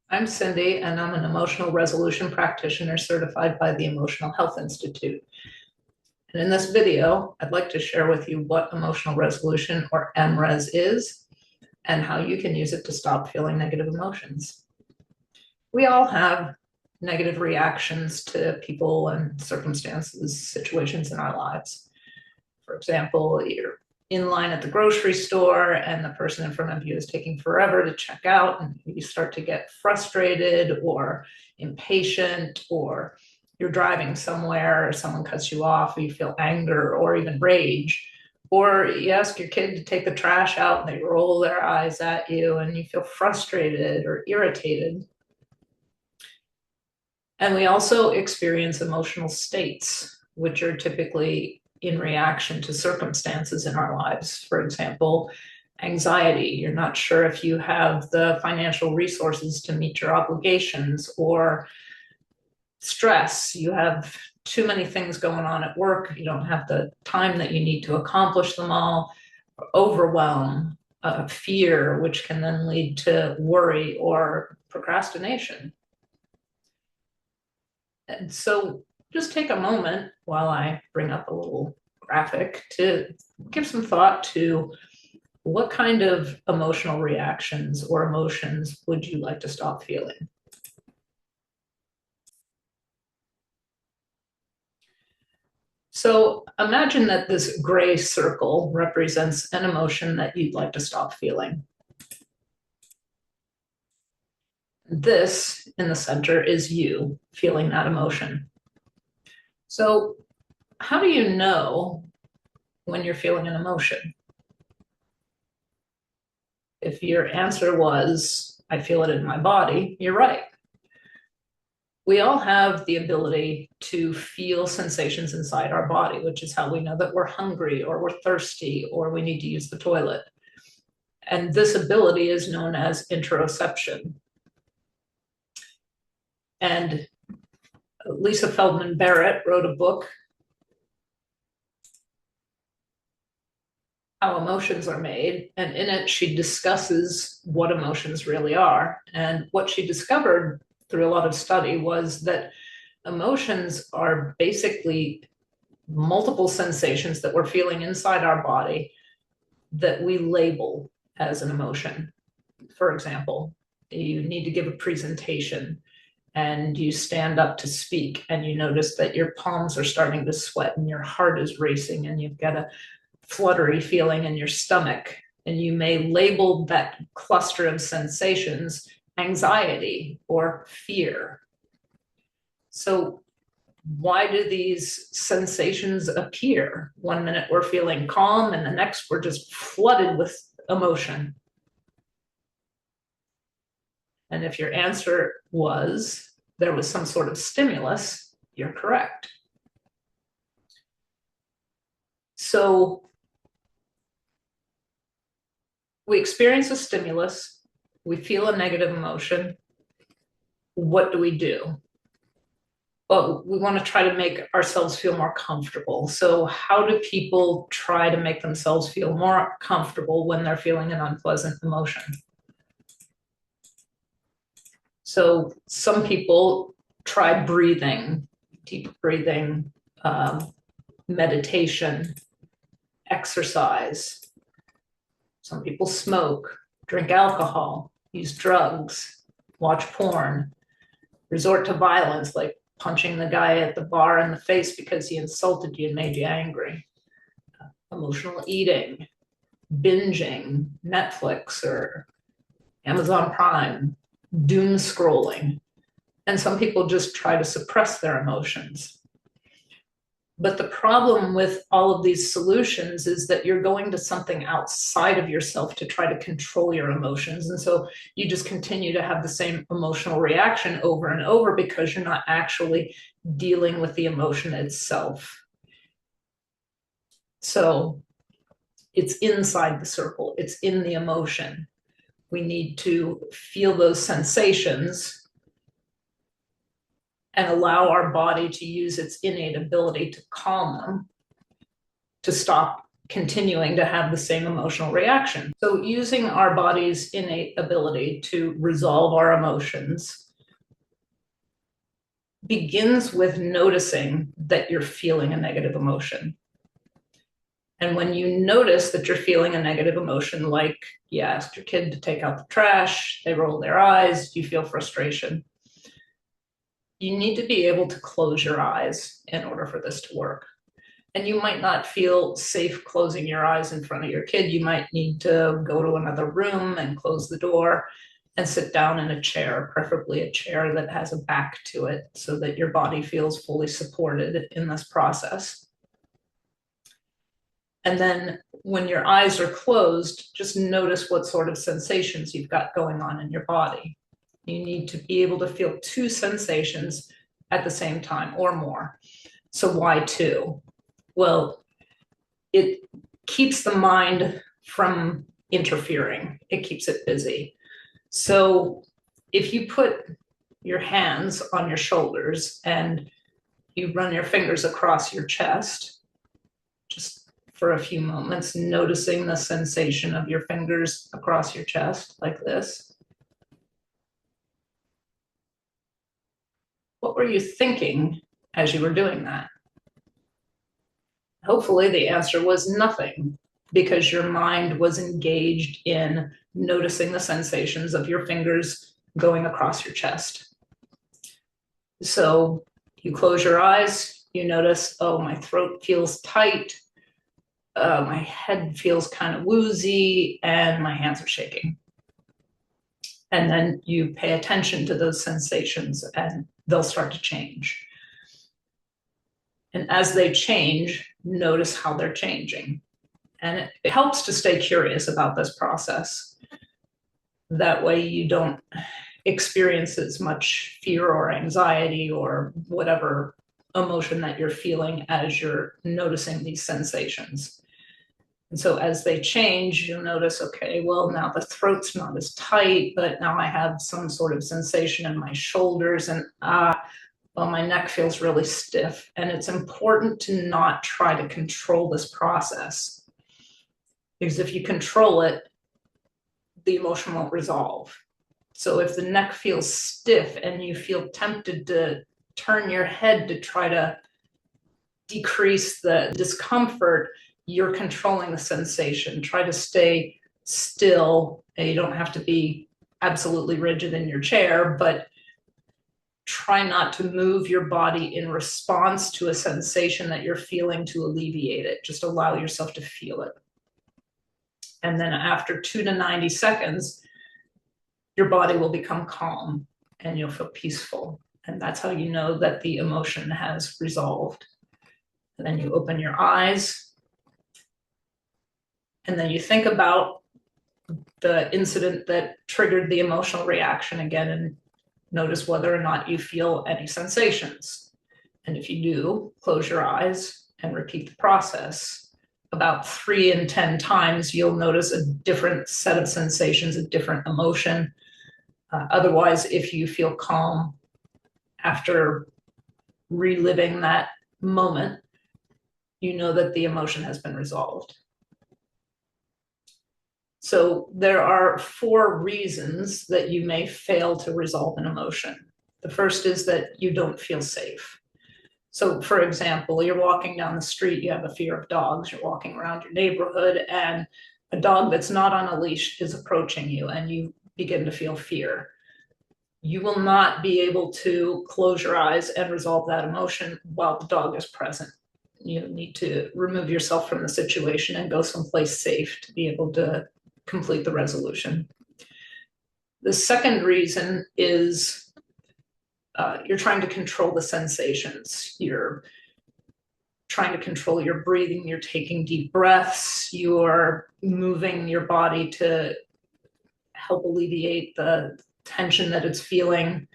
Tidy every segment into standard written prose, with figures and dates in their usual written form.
I'm Cindy, and I'm an emotional resolution practitioner certified by the Emotional Health Institute. And in this video, I'd like to share with you what emotional resolution, or MRES, is and how you can use it to stop feeling negative emotions. We all have negative reactions to people and circumstances, situations in our lives. For example, you're in line at the grocery store and the person in front of you is taking forever to check out, and you start to get frustrated or impatient, or you're driving somewhere, or someone cuts you off, or you feel anger or even rage, or you ask your kid to take the trash out and they roll their eyes at you and you feel frustrated or irritated. And we also experience emotional states, which are typically in reaction to circumstances in our lives. For example, anxiety. You're not sure if you have the financial resources to meet your obligations, or stress. You have too many things going on at work. You don't have the time that you need to accomplish them all. Overwhelm, fear, which can then lead to worry or procrastination. And so just take a moment while I bring up a little graphic to give some thought to what kind of emotional reactions or emotions would you like to stop feeling? So imagine that this gray circle represents an emotion that you'd like to stop feeling. This in the center is you feeling that emotion. So how do you know when you're feeling an emotion? If your answer was, I feel it in my body, you're right. We all have the ability to feel sensations inside our body, which is how we know that we're hungry or we're thirsty or we need to use the toilet. And this ability is known as interoception. And Lisa Feldman Barrett wrote a book, How Emotions Are Made, and in it she discusses what emotions really are. And what she discovered through a lot of study was that emotions are basically multiple sensations that we're feeling inside our body that we label as an emotion. For example, you need to give a presentation and you stand up to speak and you notice that your palms are starting to sweat and your heart is racing and you've got a fluttery feeling in your stomach, and you may label that cluster of sensations anxiety or fear. So why do these sensations appear? One minute we're feeling calm and the next we're just flooded with emotion. And if your answer was there was some sort of stimulus, you're correct. So we experience a stimulus, we feel a negative emotion. What do we do? Well, we want to try to make ourselves feel more comfortable. So how do people try to make themselves feel more comfortable when they're feeling an unpleasant emotion? So some people try breathing, deep breathing, meditation, exercise. Some people smoke, drink alcohol, use drugs, watch porn, resort to violence, like punching the guy at the bar in the face because he insulted you and made you angry. Emotional eating, binging, Netflix or Amazon Prime, doom scrolling. And some people just try to suppress their emotions. But the problem with all of these solutions is that you're going to something outside of yourself to try to control your emotions. And so you just continue to have the same emotional reaction over and over because you're not actually dealing with the emotion itself. So it's inside the circle, it's in the emotion. We need to feel those sensations and allow our body to use its innate ability to calm them, to stop continuing to have the same emotional reaction. So using our body's innate ability to resolve our emotions begins with noticing that you're feeling a negative emotion. And when you notice that you're feeling a negative emotion, like you asked your kid to take out the trash, they roll their eyes, you feel frustration, you need to be able to close your eyes in order for this to work. And you might not feel safe closing your eyes in front of your kid. You might need to go to another room and close the door and sit down in a chair, preferably a chair that has a back to it, so that your body feels fully supported in this process. And then when your eyes are closed, just notice what sort of sensations you've got going on in your body. You need to be able to feel two sensations at the same time or more. So why two? Well, it keeps the mind from interfering. It keeps it busy. So if you put your hands on your shoulders and you run your fingers across your chest, just for a few moments, noticing the sensation of your fingers across your chest like this. What were you thinking as you were doing that? Hopefully the answer was nothing, because your mind was engaged in noticing the sensations of your fingers going across your chest. So you close your eyes, you notice, oh, my throat feels tight, my head feels kind of woozy, and my hands are shaking. And then you pay attention to those sensations and they'll start to change. And as they change, notice how they're changing. And it helps to stay curious about this process. That way you don't experience as much fear or anxiety or whatever emotion that you're feeling as you're noticing these sensations. And so as they change, you'll notice, okay, well, now the throat's not as tight, but now I have some sort of sensation in my shoulders, and well, my neck feels really stiff. And it's important to not try to control this process, because if you control it, the emotion won't resolve. So if the neck feels stiff and you feel tempted to turn your head to try to decrease the discomfort, you're controlling the sensation. Try to stay still. And you don't have to be absolutely rigid in your chair, but try not to move your body in response to a sensation that you're feeling to alleviate it. Just allow yourself to feel it. And then after 2 to 90 seconds, your body will become calm and you'll feel peaceful. And that's how you know that the emotion has resolved. And then you open your eyes. And then you think about the incident that triggered the emotional reaction again, and notice whether or not you feel any sensations. And if you do, close your eyes and repeat the process. About 3 in 10 times, you'll notice a different set of sensations, a different emotion. Otherwise, if you feel calm after reliving that moment, you know that the emotion has been resolved. So there are 4 reasons that you may fail to resolve an emotion. The first is that you don't feel safe. So for example, you're walking down the street, you have a fear of dogs, you're walking around your neighborhood, and a dog that's not on a leash is approaching you, and you begin to feel fear. You will not be able to close your eyes and resolve that emotion while the dog is present. You need to remove yourself from the situation and go someplace safe to be able to complete the resolution. The second reason is you're trying to control the sensations. You're trying to control your breathing, you're taking deep breaths, you're moving your body to help alleviate the tension that it's feeling.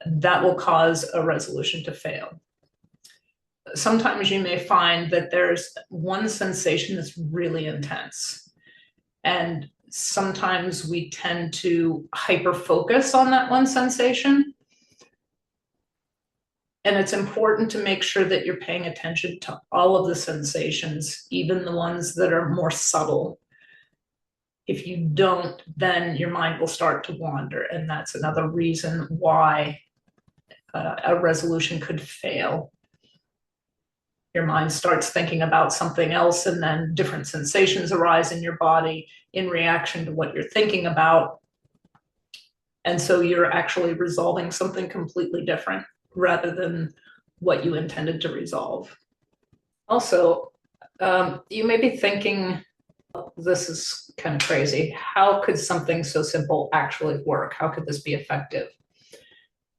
That will cause a resolution to fail. Sometimes you may find that there's one sensation that's really intense. And sometimes we tend to hyper focus on that one sensation. And it's important to make sure that you're paying attention to all of the sensations, even the ones that are more subtle. If you don't, then your mind will start to wander. And that's another reason why a resolution could fail. Your mind starts thinking about something else, and then different sensations arise in your body in reaction to what you're thinking about. And so you're actually resolving something completely different rather than what you intended to resolve. Also, you may be thinking, this is kind of crazy. How could something so simple actually work? How could this be effective?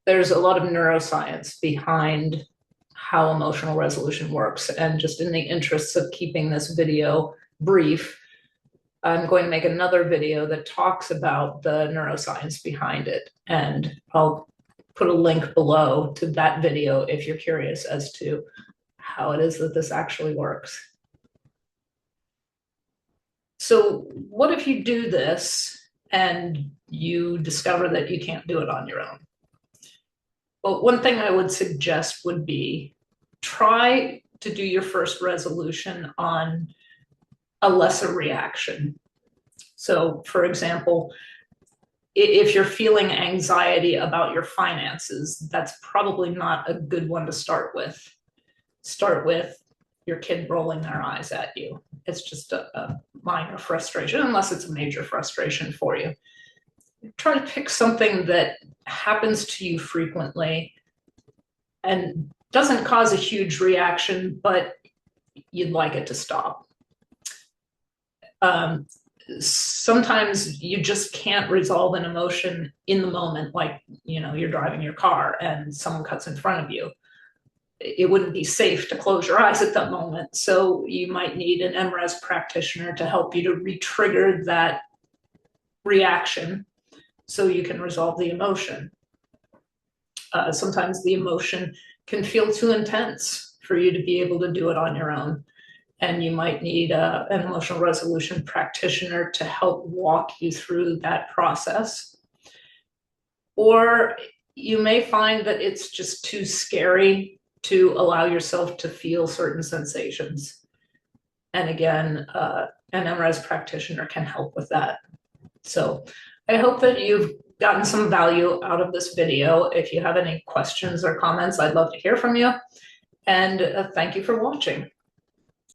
There's a lot of neuroscience behind how emotional resolution works. And just in the interests of keeping this video brief, I'm going to make another video that talks about the neuroscience behind it. And I'll put a link below to that video if you're curious as to how it is that this actually works. So what if you do this and you discover that you can't do it on your own? Well, one thing I would suggest would be try to do your first resolution on a lesser reaction. So, for example, if you're feeling anxiety about your finances, that's probably not a good one to start with. Start with your kid rolling their eyes at you. It's just a minor frustration, unless it's a major frustration for you. Try to pick something that happens to you frequently and doesn't cause a huge reaction, but you'd like it to stop. Sometimes you just can't resolve an emotion in the moment, like, you're driving your car and someone cuts in front of you. It wouldn't be safe to close your eyes at that moment. So you might need an MRES practitioner to help you to re-trigger that reaction so you can resolve the emotion. Sometimes the emotion can feel too intense for you to be able to do it on your own. And you might need an emotional resolution practitioner to help walk you through that process. Or you may find that it's just too scary to allow yourself to feel certain sensations. And again, an MRES practitioner can help with that. So I hope that you've gotten some value out of this video. If you have any questions or comments, I'd love to hear from you. And thank you for watching.